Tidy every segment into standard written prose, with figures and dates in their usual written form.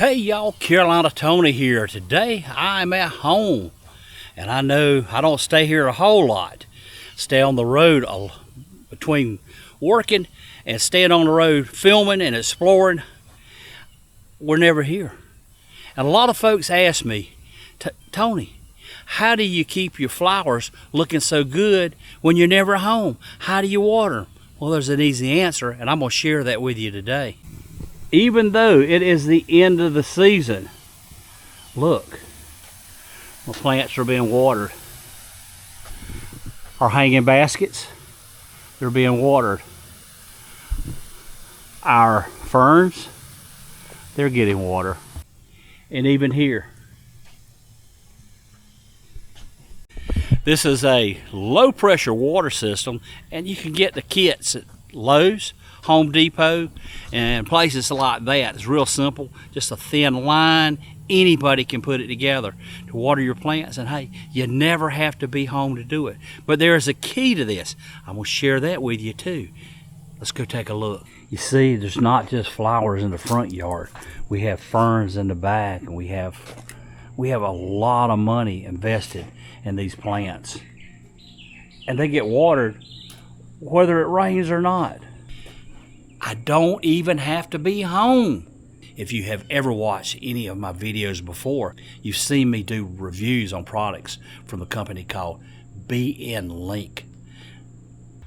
Hey y'all, Carolina Tony here. Today I'm at home, and I know I don't stay here a whole lot. Stay on the road between working and staying on the road filming and exploring. We're never here. And a lot of folks ask me, Tony, how do you keep your flowers looking so good when you're never home? How do you water them? Well, there's an easy answer, and I'm going to share that with you today. Even though it is the end of the season, look, my plants are being watered. Our hanging baskets, they're being watered. Our ferns, they're getting water. And even here. This is a low pressure water system, and you can get the kits at Lowe's, Home Depot, and places like that. It's real simple, just a thin line. Anybody can put it together to water your plants, and hey, you never have to be home to do it. But there is a key to this. I'm going to share that with you too. Let's go take a look. You see, there's not just flowers in the front yard. We have ferns in the back, and we have a lot of money invested in these plants, and they get watered whether it rains or not. I don't even have to be home. If you have ever watched any of my videos before, you've seen me do reviews on products from a company called BN Link.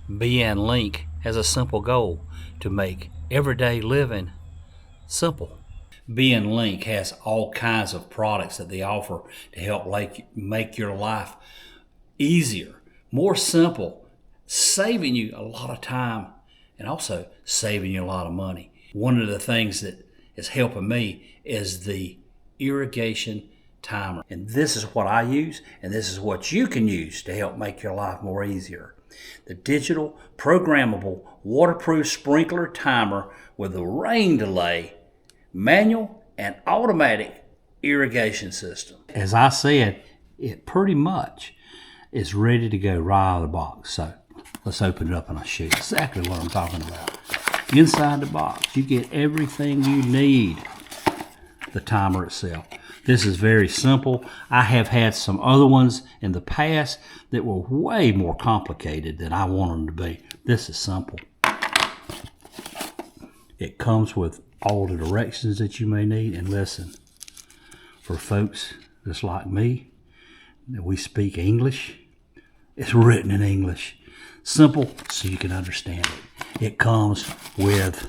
BN Link has a simple goal: to make everyday living simple. BN Link has all kinds of products that they offer to help make your life easier, more simple, saving you a lot of time and also saving you a lot of money. One of the things that is helping me is the Irrigation Timer. And this is what I use, and this is what you can use to help make your life more easier. The digital, programmable, waterproof sprinkler timer with a rain delay, manual and automatic irrigation system. As I said, it pretty much is ready to go right out of the box. So let's open it up and I'll show you exactly what I'm talking about. Inside the box, you get everything you need. The timer itself. This is very simple. I have had some other ones in the past that were way more complicated than I want them to be. This is simple. It comes with all the directions that you may need. And listen, for folks just like me, that we speak English, it's written in English. Simple so you can understand it. It comes with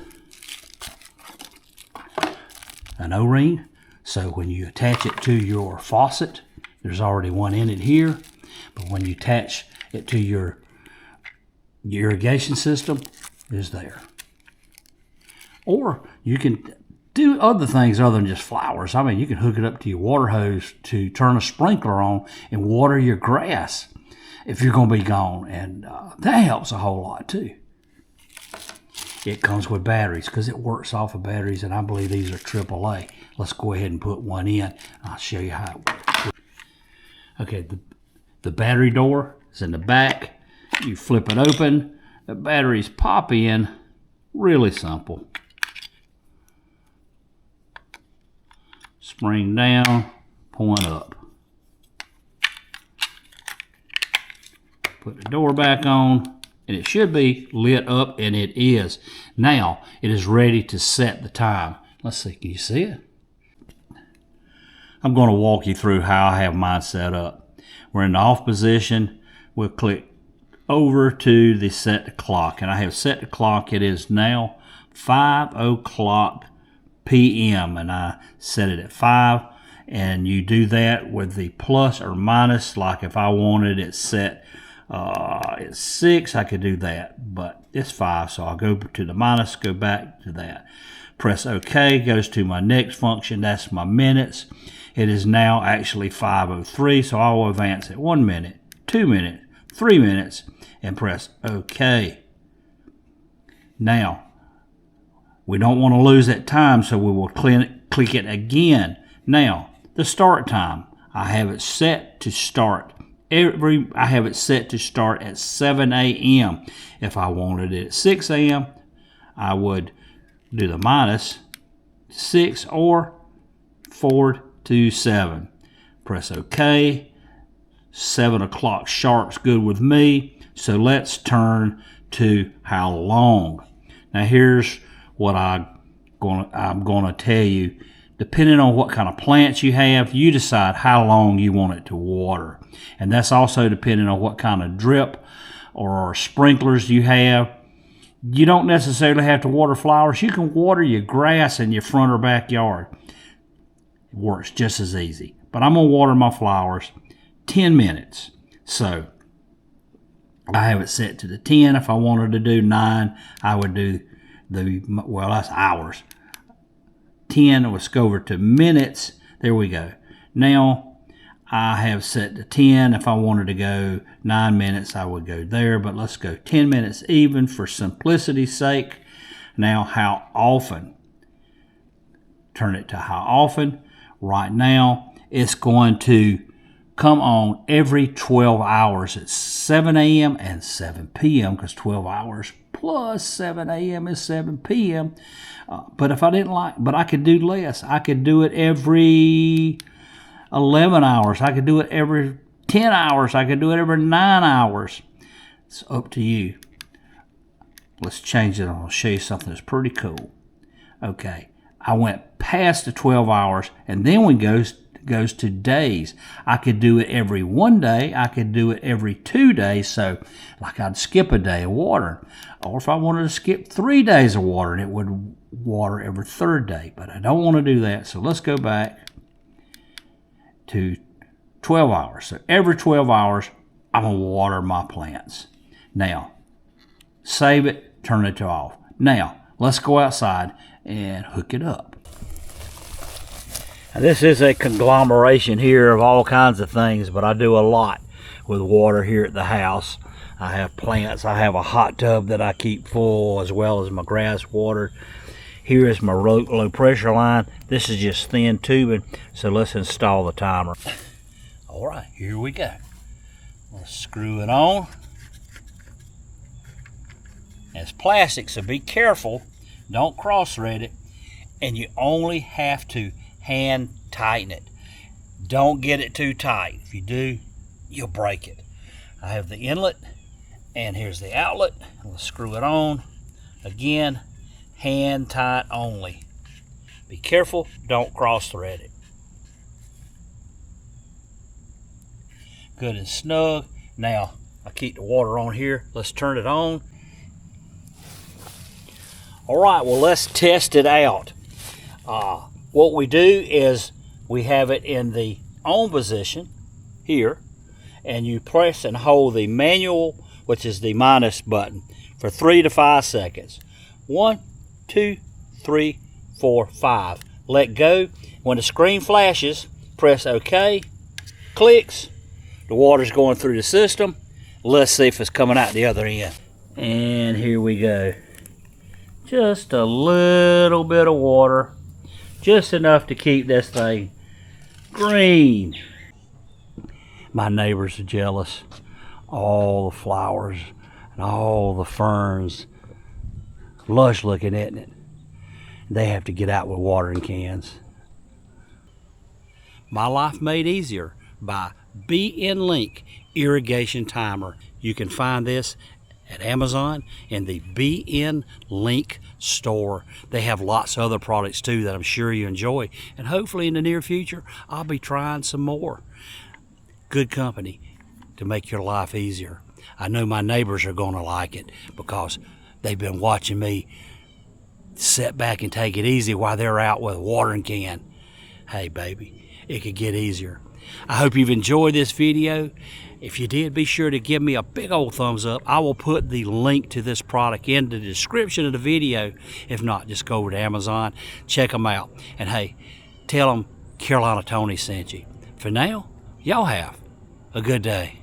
an O-ring, so when you attach it to your faucet, there's already one in it here, but when you attach it to your irrigation system, it's there. Or you can do other things other than just flowers. I mean, you can hook it up to your water hose to turn a sprinkler on and water your grass if you're going to be gone, and that helps a whole lot too. It comes with batteries because it works off of batteries, and I believe these are AAA. Let's go ahead and put one in. I'll show you how it works. Okay, the battery door is in the back. You flip it open. The batteries pop in. Really simple. Spring down, point up. Put the door back on, and it should be lit up, and it is. Now, it is ready to set the time. Let's see, can you see it? I'm going to walk you through how I have mine set up. We're in the off position. We'll click over to the set the clock, and I have set the clock. It is now 5:00 p.m. and I set it at 5, and you do that with the plus or minus. Like if I wanted it set at 6, I could do that, but it's 5, so I'll go to the minus, go back to that. Press OK, goes to my next function. That's my minutes. It is now actually 5:03, so I will advance it 1 minute, 2 minutes, 3 minutes, and press OK. Now, we don't want to lose that time, so we will click it again. Now, the start time, I have it set to start. I have it set to start at 7 a.m. If I wanted it at 6 a.m., I would do the minus 6, or 4 to 7. Press OK. 7 o'clock sharp's good with me. So let's turn to how long. Now here's what I'm gonna tell you. Depending on what kind of plants you have, you decide how long you want it to water. And that's also depending on what kind of drip or sprinklers you have. You don't necessarily have to water flowers. You can water your grass in your front or backyard. It works just as easy. But I'm going to water my flowers 10 minutes. So I have it set to the 10. If I wanted to do 9, I would do well, that's hours. 10, let's go over to minutes. There we go. Now I have set to 10. If I wanted to go 9 minutes, I would go there, but let's go 10 minutes even for simplicity's sake. Now, how often? Turn it to how often. Right now, it's going to come on every 12 hours at 7 a.m. and 7 p.m. because 12 hours plus 7 a.m. is 7 p.m. But if I didn't but I could do less. I could do it every 11 hours. I could do it every 10 hours. I could do it every 9 hours. It's up to you. Let's change it. I'll show you something that's pretty cool. Okay, I went past the 12 hours, and then when it goes to days. I could do it every 1 day. I could do it every 2 days. So, like I'd skip a day of watering. Or if I wanted to skip 3 days of watering, it would water every 3rd day. But I don't want to do that. So let's go back to 12 hours. So every 12 hours, I'm going to water my plants. Now, save it, turn it to off. Now, let's go outside and hook it up. Now, this is a conglomeration here of all kinds of things, but I do a lot with water here at the house. I have plants. I have a hot tub that I keep full, as well as my grass water. Here is my low pressure line. This is just thin tubing, so let's install the timer. All right, here we go. Let's screw it on. It's plastic, so be careful. Don't cross thread it. And you only have to hand tighten it. Don't get it too tight. If you do, you'll break it. I have the inlet, and here's the outlet. Let's screw it on. Again, hand tight only. Be careful, don't cross thread it. Good and snug. Now, I keep the water on here. Let's turn it on. All right, well, let's test it out. What we do is we have it in the on position here, and you press and hold the manual, which is the minus button, for 3 to 5 seconds. 1, 2, 3, 4, 5. Let go. When the screen flashes, press OK. Clicks. The water's going through the system. Let's see if it's coming out the other end. And here we go. Just a little bit of water. Just enough to keep this thing green. My neighbors are jealous. All the flowers and all the ferns. Lush looking, isn't it? They have to get out with watering cans. My life made easier by BN Link Irrigation Timer. You can find this at Amazon in the BN Link store. They have lots of other products too that I'm sure you enjoy, and hopefully in the near future I'll be trying some more. Good company to make your life easier. I know my neighbors are going to like it because they've been watching me sit back and take it easy while they're out with a watering can. Hey baby, it could get easier. I hope you've enjoyed this video. If you did, be sure to give me a big old thumbs up. I will put the link to this product in the description of the video. If not, just go over to Amazon, check them out. And hey, tell them Carolina Tony sent you. For now, y'all have a good day.